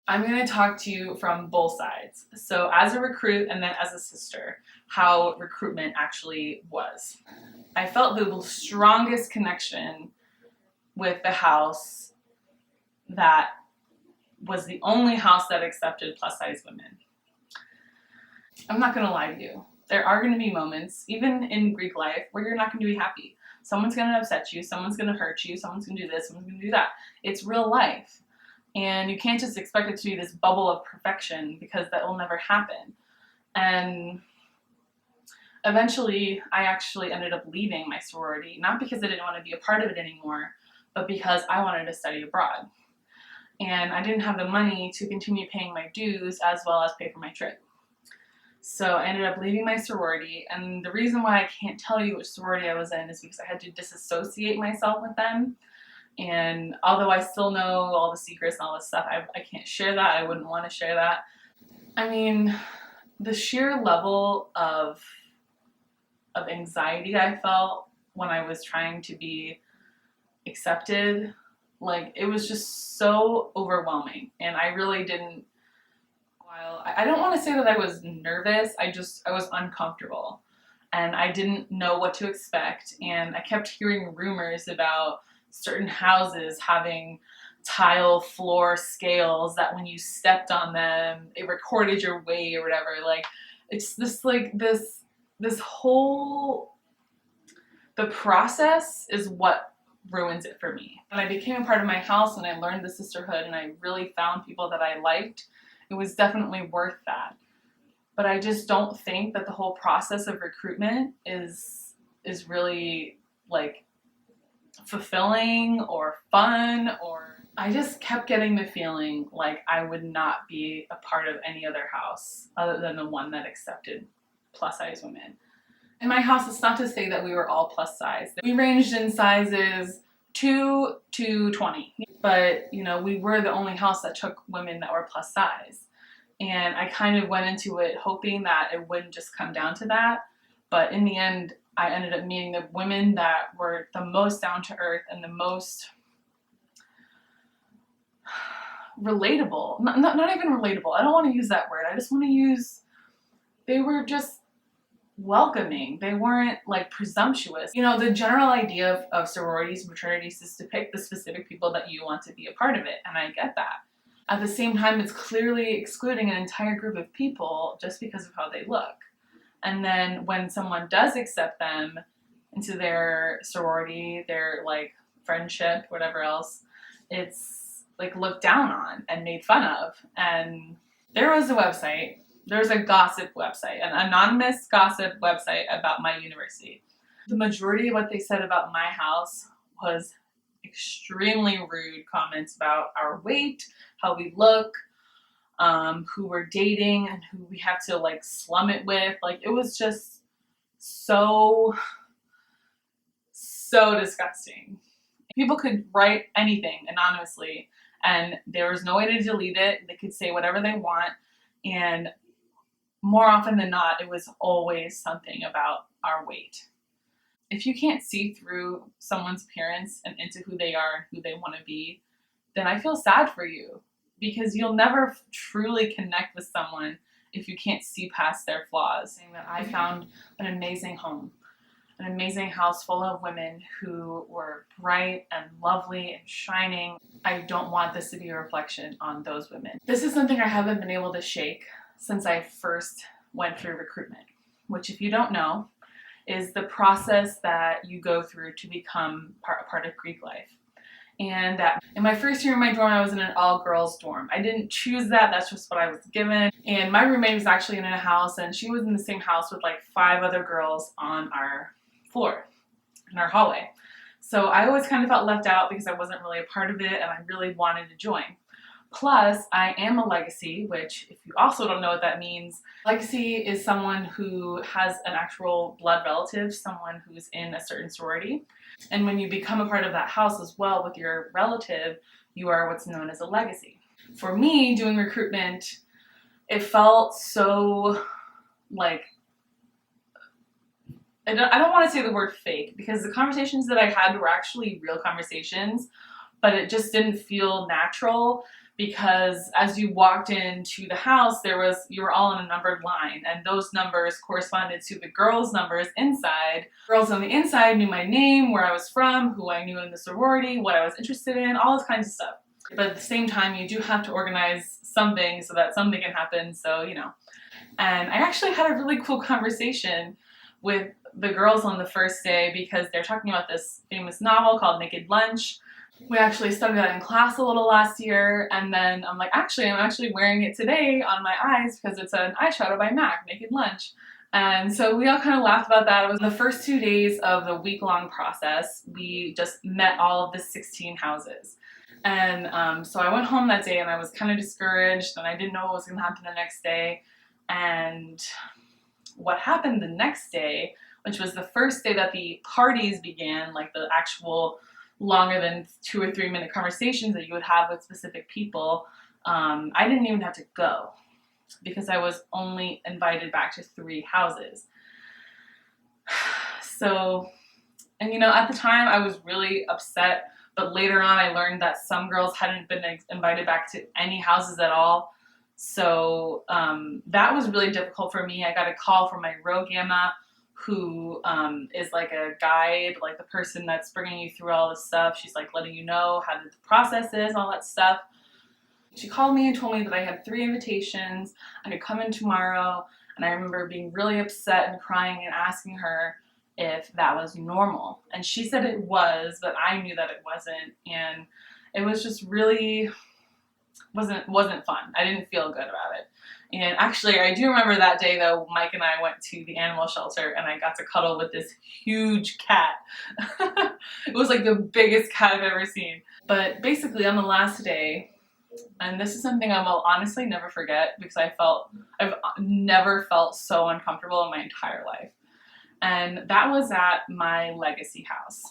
I'm going to talk to you from both sides. So as a recruit and then as a sister, how recruitment actually was. I felt the strongest connection with the house that was the only house that accepted plus size women. I'm not going to lie to you. There are going to be moments, even in Greek life, where you're not going to be happy. Someone's going to upset you, someone's going to hurt you, someone's going to do this, someone's going to do that. It's real life. And you can't just expect it to be this bubble of perfection because that will never happen. And eventually, I actually ended up leaving my sorority, not because I didn't want to be a part of it anymore, but because I wanted to study abroad. And I didn't have the money to continue paying my dues as well as pay for my trip. So I ended up leaving my sorority, and the reason why I can't tell you which sorority I was in is because I had to disassociate myself with them. And although I still know all the secrets and all this stuff, I can't share that. I wouldn't want to share that. I mean, the sheer level of anxiety I felt when I was trying to be accepted, like, it was just so overwhelming. And I really didn't, while I don't want to say that I was nervous, I was uncomfortable. And I didn't know what to expect. And I kept hearing rumors about certain houses having tile floor scales that when you stepped on them, it recorded your weight or whatever. Like, it's this whole, the process is what ruins it for me. When I became a part of my house and I learned the sisterhood and I really found people that I liked, it was definitely worth that. But I just don't think that the whole process of recruitment is really like fulfilling or fun, or I just kept getting the feeling like I would not be a part of any other house other than the one that accepted plus size women. In my house, it's not to say that we were all plus size. We ranged in sizes 2 to 20, but you know, we were the only house that took women that were plus size. And I kind of went into it hoping that it wouldn't just come down to that, but in the end, I ended up meeting the women that were the most down to earth and the most relatable. Not even relatable. I don't want to use that word. I just want to use, they were just welcoming. They weren't like presumptuous. You know, the general idea of sororities and fraternities is to pick the specific people that you want to be a part of it, and I get that. At the same time, it's clearly excluding an entire group of people just because of how they look. And then when someone does accept them into their sorority, their like friendship, whatever else, it's like looked down on and made fun of. And there was a gossip website, an anonymous gossip website about my university. The majority of what they said about my house was extremely rude comments about our weight, how we look, who we're dating, and who we have to like slum it with. Like, it was just so disgusting. People could write anything anonymously and there was no way to delete it. They could say whatever they want, and more often than not, it was always something about our weight. If you can't see through someone's appearance and into who they are, who they want to be, then I feel sad for you, because you'll never truly connect with someone if you can't see past their flaws. And that I found an amazing home, an amazing house full of women who were bright and lovely and shining. I don't want this to be a reflection on those women. This is something I haven't been able to shake since I first went through recruitment, which, if you don't know, is the process that you go through to become part of Greek life. And that in my first year in my dorm, I was in an all-girls dorm. I didn't choose that, that's just what I was given. And my roommate was actually in a house, and she was in the same house with like 5 other girls on our floor, in our hallway. So I always kind of felt left out because I wasn't really a part of it and I really wanted to join. Plus, I am a legacy, which, if you also don't know what that means, legacy is someone who has an actual blood relative, someone who's in a certain sorority. And when you become a part of that house as well with your relative, you are what's known as a legacy. For me, doing recruitment, it felt so like, I don't want to say the word fake, because the conversations that I had were actually real conversations, but it just didn't feel natural because as you walked into the house, you were all in a numbered line, and those numbers corresponded to the girls' numbers inside. Girls on the inside knew my name, where I was from, who I knew in the sorority, what I was interested in, all this kinds of stuff. But at the same time, you do have to organize something so that something can happen, so you know. And I actually had a really cool conversation with the girls on the first day because they're talking about this famous novel called Naked Lunch. We actually studied that in class a little last year, and then I'm like, I'm actually wearing it today on my eyes because it's an eyeshadow by MAC, Naked Lunch. And so we all kind of laughed about that. It was the first 2 days of the week-long process. We just met all of the 16 houses. And so I went home that day and I was kind of discouraged and I didn't know what was going to happen the next day. And what happened the next day, which was the first day that the parties began, like the actual longer than 2 or 3 minute conversations that you would have with specific people, I didn't even have to go because I was only invited back to 3 houses. So, and you know, at the time I was really upset, but later on I learned that some girls hadn't been invited back to any houses at all. So that was really difficult for me. I got a call from my row gamma, who is like a guide, like the person that's bringing you through all this stuff. She's like letting you know how the process is, all that stuff. She called me and told me that I had 3 invitations. I could come in tomorrow. And I remember being really upset and crying and asking her if that was normal. And she said it was, but I knew that it wasn't. And it was just really wasn't fun. I didn't feel good about it. And actually, I do remember that day though, Mike and I went to the animal shelter and I got to cuddle with this huge cat. It was like the biggest cat I've ever seen. But basically on the last day, and this is something I will honestly never forget because I've never felt so uncomfortable in my entire life. And that was at my legacy house.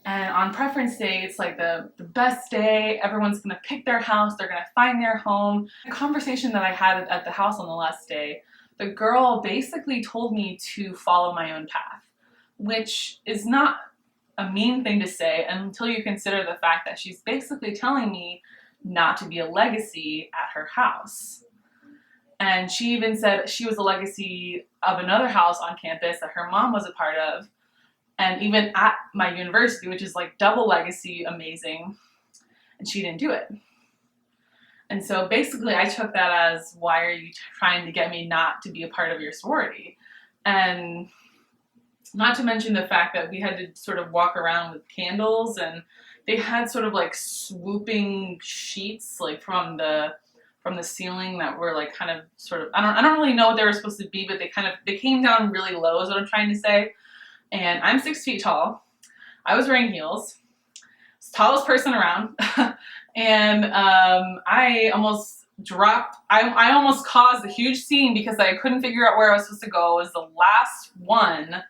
And on preference day, it's like the best day. Everyone's gonna pick their house, they're gonna find their home. The conversation that I had at the house on the last day, the girl basically told me to follow my own path, which is not a mean thing to say until you consider the fact that she's basically telling me not to be a legacy at her house. And she even said she was a legacy of another house on campus that her mom was a part of. And even at my university, which is like double legacy amazing, and she didn't do it. And so basically I took that as, why are you trying to get me not to be a part of your sorority? And not to mention the fact that we had to sort of walk around with candles, and they had sort of like swooping sheets like from the ceiling that were like kind of sort of, I don't really know what they were supposed to be, but they came down really low is what I'm trying to say. And I'm 6 feet tall. I was wearing heels, tallest person around. And I almost dropped, I almost caused a huge scene because I couldn't figure out where I was supposed to go. I was the last one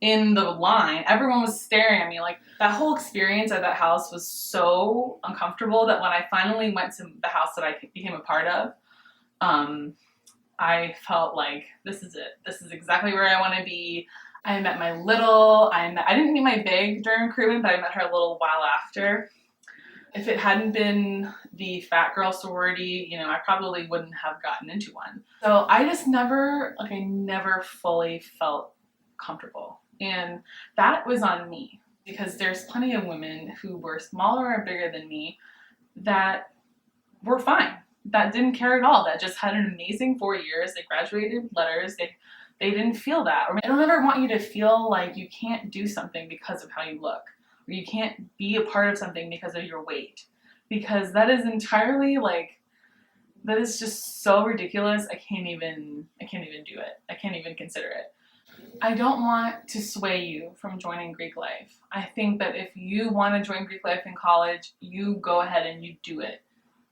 in the line. Everyone was staring at me. Like, that whole experience at that house was so uncomfortable that when I finally went to the house that I became a part of, I felt like, this is it. This is exactly where I want to be. I met my little, I didn't meet my big during recruitment, but I met her a little while after. If it hadn't been the fat girl sorority, you know, I probably wouldn't have gotten into one. So I just never fully felt comfortable. And that was on me because there's plenty of women who were smaller or bigger than me that were fine, that didn't care at all, that just had an amazing 4 years. They graduated with letters. They didn't feel that. Or I don't ever want you to feel like you can't do something because of how you look, or you can't be a part of something because of your weight, because that is entirely like, that is just so ridiculous. I can't even do it. I can't even consider it. I don't want to sway you from joining Greek life. I think that if you want to join Greek life in college, you go ahead and you do it.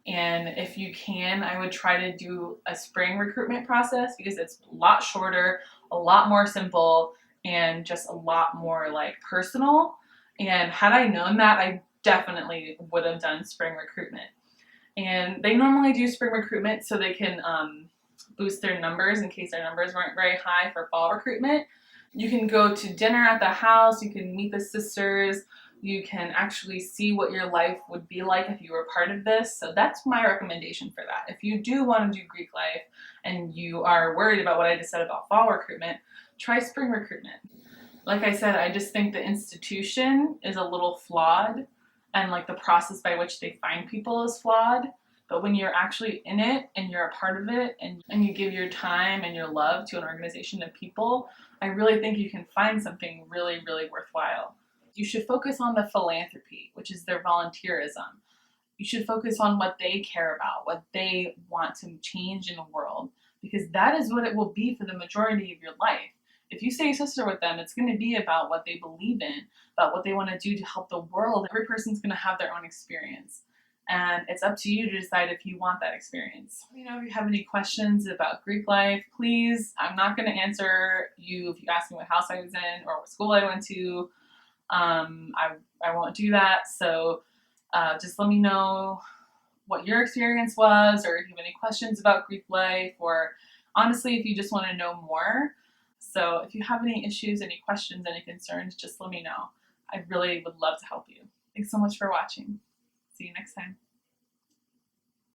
And if you can, I would try to do a spring recruitment process because it's a lot shorter, a lot more simple, and just a lot more like personal. And had I known that, I definitely would have done spring recruitment. And they normally do spring recruitment so they can boost their numbers in case their numbers weren't very high for fall recruitment. You can go to dinner at the house, you can meet the sisters, You can actually see what your life would be like if you were part of this. So that's my recommendation for that. If you do want to do Greek life and you are worried about what I just said about fall recruitment, try spring recruitment. Like I said, I just think the institution is a little flawed, and like the process by which they find people is flawed. But when you're actually in it and you're a part of it, and you give your time and your love to an organization of people, I really think you can find something really, really worthwhile. You should focus on the philanthropy, which is their volunteerism. You should focus on what they care about, what they want to change in the world, because that is what it will be for the majority of your life. If you stay a sister with them, it's going to be about what they believe in, about what they want to do to help the world. Every person's going to have their own experience. And it's up to you to decide if you want that experience. Let me know if you have any questions about Greek life. Please, I'm not going to answer you if you ask me what house I was in or what school I went to. I won't do that. So just let me know what your experience was, or if you have any questions about Greek life, or honestly, if you just want to know more. So if you have any issues, any questions, any concerns, just let me know. I really would love to help you. Thanks so much for watching. See you next time.